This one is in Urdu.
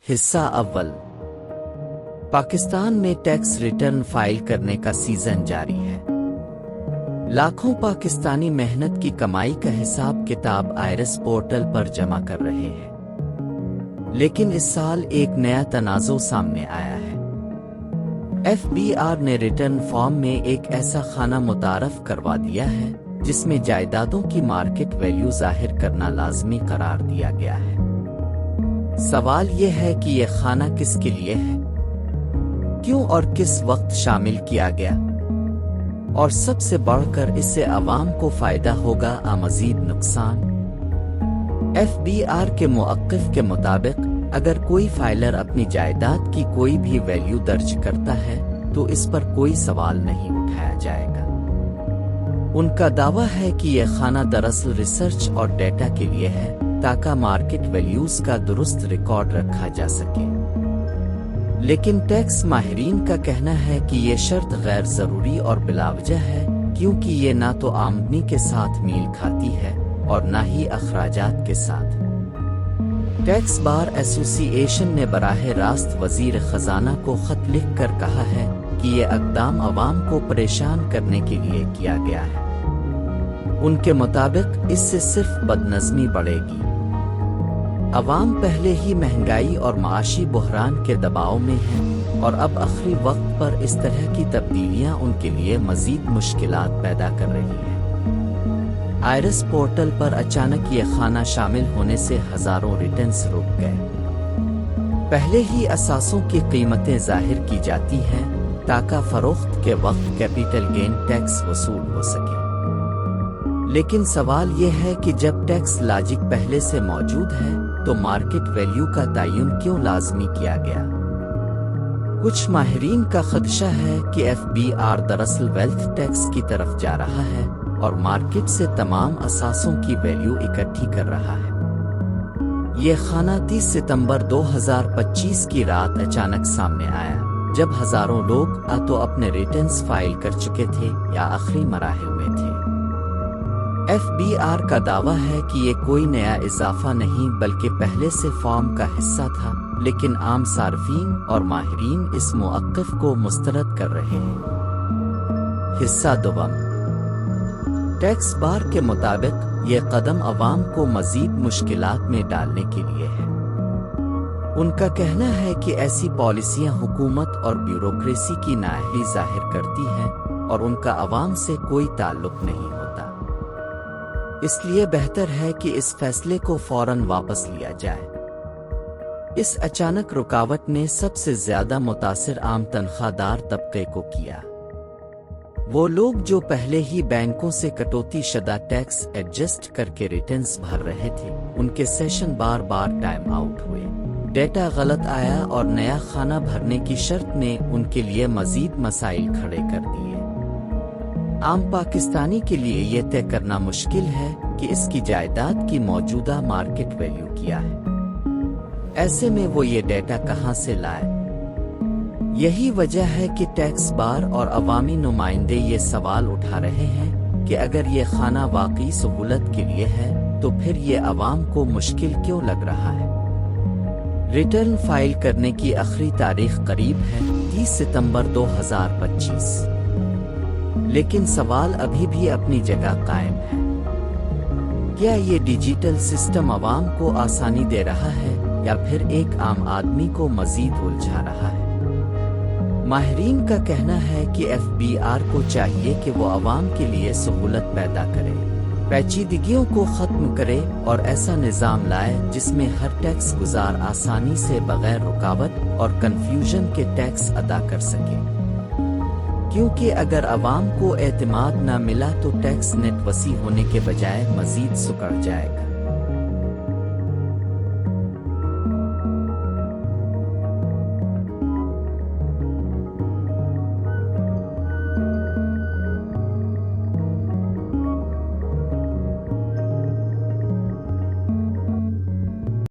حصہ اول۔ پاکستان میں ٹیکس ریٹرن فائل کرنے کا سیزن جاری ہے۔ لاکھوں پاکستانی محنت کی کمائی کا حساب کتاب آئرس پورٹل پر جمع کر رہے ہیں، لیکن اس سال ایک نیا تنازع سامنے آیا ہے۔ ایف بی آر نے ریٹرن فارم میں ایک ایسا خانہ متعارف کروا دیا ہے جس میں جائیدادوں کی مارکیٹ ویلیو ظاہر کرنا لازمی قرار دیا گیا ہے۔ سوال یہ ہے کہ یہ خانہ کس کے لیے ہے، کیوں اور کس وقت شامل کیا گیا، اور سب سے بڑھ کر اس سے عوام کو فائدہ ہوگا یا مزید نقصان۔ ایف بی آر کے موقف کے مطابق اگر کوئی فائلر اپنی جائیداد کی کوئی بھی ویلیو درج کرتا ہے تو اس پر کوئی سوال نہیں اٹھایا جائے گا۔ ان کا دعویٰ ہے کہ یہ خانہ دراصل ریسرچ اور ڈیٹا کے لیے ہے تاکہ مارکیٹ ویلیوز کا درست ریکارڈ رکھا جا سکے، لیکن ٹیکس ماہرین کا کہنا ہے کہ یہ شرط غیر ضروری اور بلا وجہ ہے، کیونکہ یہ نہ تو آمدنی کے ساتھ میل کھاتی ہے اور نہ ہی اخراجات کے ساتھ۔ ٹیکس بار ایسوسی ایشن نے براہ راست وزیر خزانہ کو خط لکھ کر کہا ہے کہ یہ اقدام عوام کو پریشان کرنے کے لیے کیا گیا ہے۔ ان کے مطابق اس سے صرف بدنظمی بڑھے گی۔ عوام پہلے ہی مہنگائی اور معاشی بحران کے دباؤ میں ہیں، اور اب آخری وقت پر اس طرح کی تبدیلیاں ان کے لیے مزید مشکلات پیدا کر رہی ہیں۔ آئرس پورٹل پر اچانک یہ خانہ شامل ہونے سے ہزاروں ریٹرنز رک گئے۔ پہلے ہی اثاثوں کی قیمتیں ظاہر کی جاتی ہیں تاکہ فروخت کے وقت کیپٹل گین ٹیکس وصول ہو سکے، لیکن سوال یہ ہے کہ جب ٹیکس لاجک پہلے سے موجود ہے تو مارکیٹ ویلیو کا تعین کیوں لازمی کیا گیا؟ کچھ ماہرین کا خدشہ ہے کہ ایف بی آر دراصل ویلتھ ٹیکس کی طرف جا رہا ہے اور مارکیٹ سے تمام اثاثوں کی ویلیو اکٹھی کر رہا ہے۔ یہ خانہ 30 ستمبر 2025 کی رات اچانک سامنے آیا، جب ہزاروں لوگ تو اپنے ریٹرنز فائل کر چکے تھے یا آخری مراحل میں تھے۔ ایف بی آر کا دعویٰ ہے کہ یہ کوئی نیا اضافہ نہیں بلکہ پہلے سے فارم کا حصہ تھا، لیکن عام صارفین اور ماہرین اس موقف کو مسترد کر رہے ہیں۔ حصہ دوم۔ ٹیکس بار کے مطابق یہ قدم عوام کو مزید مشکلات میں ڈالنے کے لیے ہے۔ ان کا کہنا ہے کہ ایسی پالیسیاں حکومت اور بیوروکریسی کی نااہلی ظاہر کرتی ہیں اور ان کا عوام سے کوئی تعلق نہیں ہوتا۔ اس لیے بہتر ہے کہ اس فیصلے کو فوراً واپس لیا جائے۔ اس اچانک رکاوٹ نے سب سے زیادہ متاثر عام تنخواہ دار طبقے کو کیا۔ وہ لوگ جو پہلے ہی بینکوں سے کٹوتی شدہ ٹیکس ایڈجسٹ کر کے ریٹرنز بھر رہے تھے، ان کے سیشن بار بار ٹائم آؤٹ ہوئے، ڈیٹا غلط آیا اور نیا خانہ بھرنے کی شرط نے ان کے لیے مزید مسائل کھڑے کر دیے۔ عام پاکستانی کے لیے یہ طے کرنا مشکل ہے کہ اس کی جائیداد کی موجودہ مارکیٹ ویلیو کیا ہے۔ ایسے میں وہ یہ ڈیٹا کہاں سے لائے؟ یہی وجہ ہے کہ ٹیکس بار اور عوامی نمائندے یہ سوال اٹھا رہے ہیں کہ اگر یہ خانہ واقعی سہولت کے لیے ہے تو پھر یہ عوام کو مشکل کیوں لگ رہا ہے؟ ریٹرن فائل کرنے کی آخری تاریخ قریب ہے، 30 ستمبر 2025، لیکن سوال ابھی بھی اپنی جگہ قائم ہے۔ کیا یہ ڈیجیٹل سسٹم عوام کو آسانی دے رہا ہے یا پھر ایک عام آدمی کو مزید الجھا رہا ہے؟ ماہرین کا کہنا ہے کہ ایف بی آر کو چاہیے کہ وہ عوام کے لیے سہولت پیدا کرے، پیچیدگیوں کو ختم کرے اور ایسا نظام لائے جس میں ہر ٹیکس گزار آسانی سے بغیر رکاوٹ اور کنفیوژن کے ٹیکس ادا کر سکے، کیونکہ اگر عوام کو اعتماد نہ ملا تو ٹیکس نیٹ وسیع ہونے کے بجائے مزید سکڑ جائے گا۔